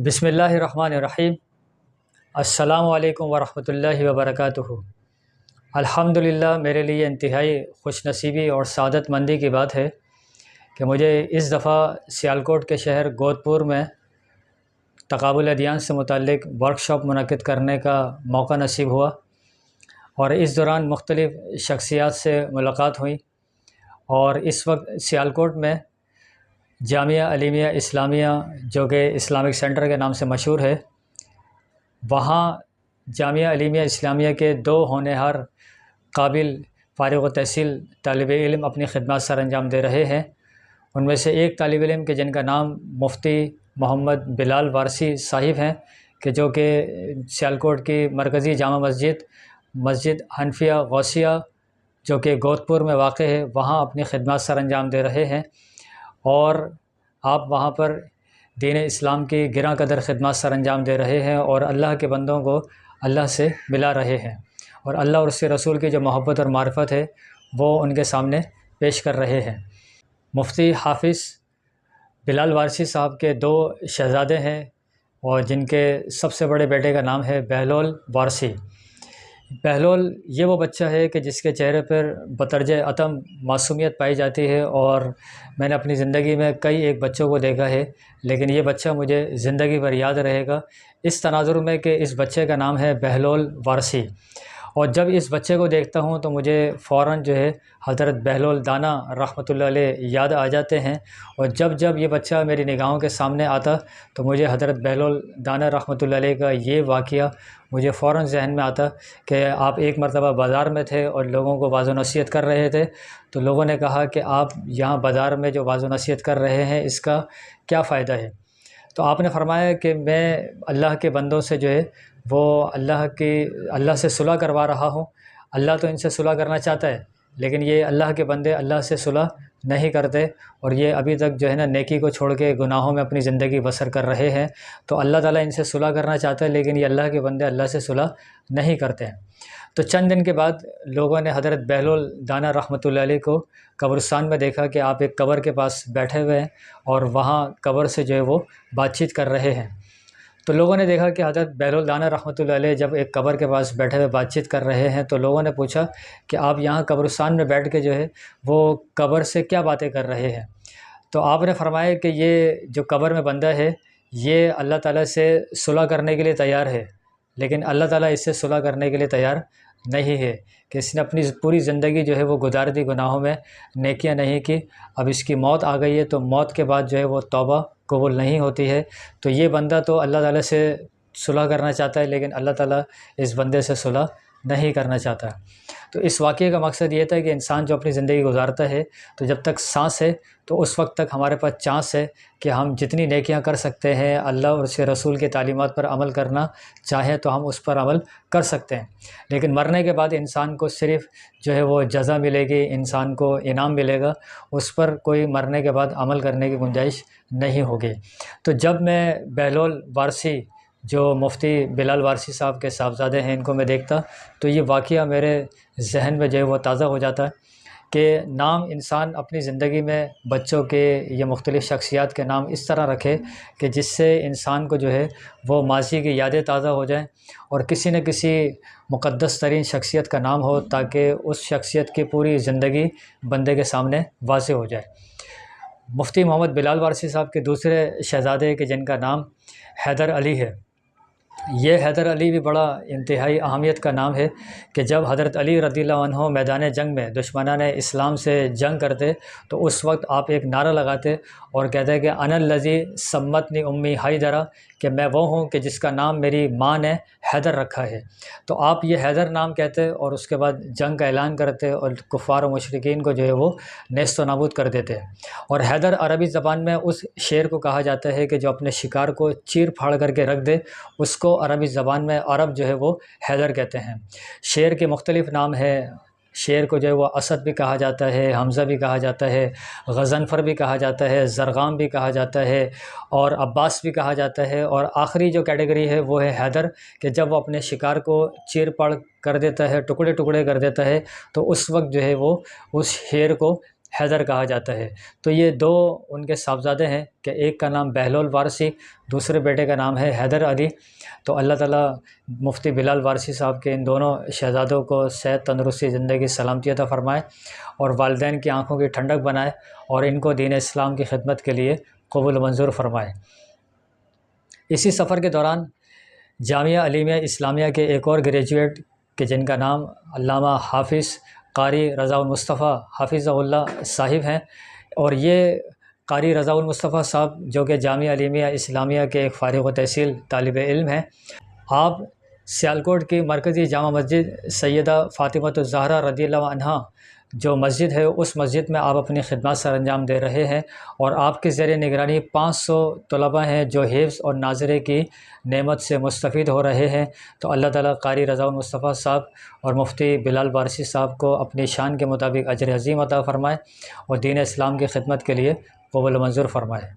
بسم اللہ الرحمن الرحیم۔ السلام علیکم ورحمۃ اللہ وبرکاتہ۔ الحمدللہ، میرے لیے انتہائی خوش نصیبی اور سعادت مندی کی بات ہے کہ مجھے اس دفعہ سیالکوٹ کے شہر گودپور میں تقابل ادیان سے متعلق ورکشاپ منعقد کرنے کا موقع نصیب ہوا، اور اس دوران مختلف شخصیات سے ملاقات ہوئی۔ اور اس وقت سیالکوٹ میں جامعہ علیمیہ اسلامیہ، جو کہ اسلامک سینٹر کے نام سے مشہور ہے، وہاں جامعہ علیمیہ اسلامیہ کے دو ہونہار قابل فارغ التحصیل طالب علم اپنی خدمات سر انجام دے رہے ہیں۔ ان میں سے ایک طالب علم کہ جن کا نام مفتی محمد بلال وارثی صاحب ہیں، کہ جو کہ سیالکوٹ کی مرکزی جامع مسجد حنفیہ غوثیہ جو کہ گودپور میں واقع ہے، وہاں اپنی خدمات سر انجام دے رہے ہیں، اور آپ وہاں پر دین اسلام کی گراں قدر خدمات سر انجام دے رہے ہیں، اور اللہ کے بندوں کو اللہ سے ملا رہے ہیں، اور اللہ اور اس کے رسول کی جو محبت اور معرفت ہے وہ ان کے سامنے پیش کر رہے ہیں۔ مفتی حافظ بلال وارثی صاحب کے دو شہزادے ہیں، اور جن کے سب سے بڑے بیٹے کا نام ہے بہلول وارثی۔ بہلول یہ وہ بچہ ہے کہ جس کے چہرے پر بطرز عتم معصومیت پائی جاتی ہے، اور میں نے اپنی زندگی میں کئی ایک بچوں کو دیکھا ہے، لیکن یہ بچہ مجھے زندگی بھر یاد رہے گا اس تناظر میں کہ اس بچے کا نام ہے بہلول وارثی۔ اور جب اس بچے کو دیکھتا ہوں تو مجھے فوراً جو ہے حضرت بہلول دانا رحمۃ اللہ علیہ یاد آ جاتے ہیں، اور جب یہ بچہ میری نگاہوں کے سامنے آتا تو مجھے حضرت بہلول دانا رحمۃ اللہ علیہ کا یہ واقعہ مجھے فوراً ذہن میں آتا کہ آپ ایک مرتبہ بازار میں تھے اور لوگوں کو واعظ و نصیحت کر رہے تھے، تو لوگوں نے کہا کہ آپ یہاں بازار میں جو واعظ و نصیحت کر رہے ہیں اس کا کیا فائدہ ہے؟ تو آپ نے فرمایا کہ میں اللہ کے بندوں سے جو ہے وہ اللہ سے صلح کروا رہا ہوں۔ اللہ تو ان سے صلح کرنا چاہتا ہے، لیکن یہ اللہ کے بندے اللہ سے صلح نہیں کرتے، اور یہ ابھی تک جو ہے نا نیکی کو چھوڑ کے گناہوں میں اپنی زندگی بسر کر رہے ہیں۔ تو اللہ تعالیٰ ان سے صلح کرنا چاہتا ہے، لیکن یہ اللہ کے بندے اللہ سے صلح نہیں کرتے ہیں۔ تو چند دن کے بعد لوگوں نے حضرت بہلول دانا رحمۃ اللہ علیہ کو قبرستان میں دیکھا کہ آپ ایک قبر کے پاس بیٹھے ہوئے ہیں، اور وہاں قبر سے جو ہے وہ بات چیت کر رہے ہیں۔ تو لوگوں نے دیکھا کہ حضرت بہلول دانا رحمۃ اللہ علیہ جب ایک قبر کے پاس بیٹھے ہوئے بات چیت کر رہے ہیں، تو لوگوں نے پوچھا کہ آپ یہاں قبرستان میں بیٹھ کے جو ہے وہ قبر سے کیا باتیں کر رہے ہیں؟ تو آپ نے فرمایا کہ یہ جو قبر میں بندہ ہے یہ اللہ تعالیٰ سے صلح کرنے کے لیے تیار ہے، لیکن اللہ تعالیٰ اس سے صلح کرنے کے لیے تیار نہیں ہے، کہ اس نے اپنی پوری زندگی جو ہے وہ گزار دی گناہوں میں، نیکیاں نہیں کی، اب اس کی موت آ گئی ہے، تو موت کے بعد جو ہے وہ توبہ قبول نہیں ہوتی ہے۔ تو یہ بندہ تو اللہ تعالیٰ سے صلح کرنا چاہتا ہے، لیکن اللہ تعالیٰ اس بندے سے صلح نہیں کرنا چاہتا۔ تو اس واقعے کا مقصد یہ تھا کہ انسان جو اپنی زندگی گزارتا ہے، تو جب تک سانس ہے تو اس وقت تک ہمارے پاس چانس ہے کہ ہم جتنی نیکیاں کر سکتے ہیں، اللہ اور اس کے رسول کے تعلیمات پر عمل کرنا چاہیں تو ہم اس پر عمل کر سکتے ہیں، لیکن مرنے کے بعد انسان کو صرف جو ہے وہ جزا ملے گی، انسان کو انعام ملے گا، اس پر کوئی مرنے کے بعد عمل کرنے کی گنجائش نہیں ہوگی۔ تو جب میں بہلول وارثی جو مفتی بلال وارثی صاحب کے صاحبزادے ہیں ان کو میں دیکھتا تو یہ واقعہ میرے ذہن میں جو ہے وہ تازہ ہو جاتا ہے کہ نام انسان اپنی زندگی میں بچوں کے یا مختلف شخصیات کے نام اس طرح رکھے کہ جس سے انسان کو جو ہے وہ ماضی کی یادیں تازہ ہو جائیں، اور کسی نہ کسی مقدس ترین شخصیت کا نام ہو تاکہ اس شخصیت کی پوری زندگی بندے کے سامنے واضح ہو جائے۔ مفتی محمد بلال وارثی صاحب کے دوسرے شہزادے کہ جن کا نام حیدر علی ہے، یہ حیدر علی بھی بڑا انتہائی اہمیت کا نام ہے کہ جب حضرت علی رضی اللہ عنہ میدان جنگ میں دشمنان اسلام سے جنگ کرتے تو اس وقت آپ ایک نعرہ لگاتے اور کہتے کہ انا الذی سمتنی امی حیدرا، کہ میں وہ ہوں کہ جس کا نام میری ماں نے حیدر رکھا ہے۔ تو آپ یہ حیدر نام کہتے اور اس کے بعد جنگ کا اعلان کرتے اور کفار و مشرکین کو جو ہے وہ نیست و نابود کر دیتے۔ اور حیدر عربی زبان میں اس شیر کو کہا جاتا ہے کہ جو اپنے شکار کو چیر پھاڑ کر کے رکھ دے، اس کو عربی زبان میں عرب جو ہے وہ حیدر کہتے ہیں۔ شیر کے مختلف نام ہیں، شیر کو جو ہے وہ اسد بھی کہا جاتا ہے، حمزہ بھی کہا جاتا ہے، غضنفر بھی کہا جاتا ہے، زرغام بھی کہا جاتا ہے، اور عباس بھی کہا جاتا ہے، اور آخری جو کیٹیگری ہے وہ ہے حیدر، کہ جب وہ اپنے شکار کو چیر پاڑ کر دیتا ہے، ٹکڑے ٹکڑے کر دیتا ہے، تو اس وقت جو ہے وہ اس شیر کو حیدر کہا جاتا ہے۔ تو یہ دو ان کے صاحبزادے ہیں کہ ایک کا نام بہلول وارثی، دوسرے بیٹے کا نام ہے حیدر علی۔ تو اللہ تعالیٰ مفتی بلال وارثی صاحب کے ان دونوں شہزادوں کو صحت، تندرستی، زندگی، سلامتی عطا فرمائے اور والدین کی آنکھوں کی ٹھنڈک بنائے اور ان کو دین اسلام کی خدمت کے لیے قبول و منظور فرمائے۔ اسی سفر کے دوران جامعہ علیمیہ اسلامیہ کے ایک اور گریجویٹ کہ جن کا نام علامہ حافظ قاری رضا المصطفیٰ حافظہ اللہ صاحب ہیں، اور یہ قاری رضا المصطفیٰ صاحب جو کہ جامعہ علیمیہ اسلامیہ کے ایک فارغ التحصیل طالب علم ہیں، آپ سیالکوٹ کی مرکزی جامع مسجد سیدہ فاطمۃ الزہرا رضی اللہ عنہا جو مسجد ہے، اس مسجد میں آپ اپنی خدمات سر انجام دے رہے ہیں، اور آپ کے زیر نگرانی 500 طلباء ہیں جو حفظ اور ناظرے کی نعمت سے مستفید ہو رہے ہیں۔ تو اللہ تعالیٰ قاری رضا المصطفیٰ صاحب اور مفتی بلال وارثی صاحب کو اپنی شان کے مطابق اجر عظیم عطا فرمائے اور دین اسلام کی خدمت کے لیے قبول و منظور فرمائے۔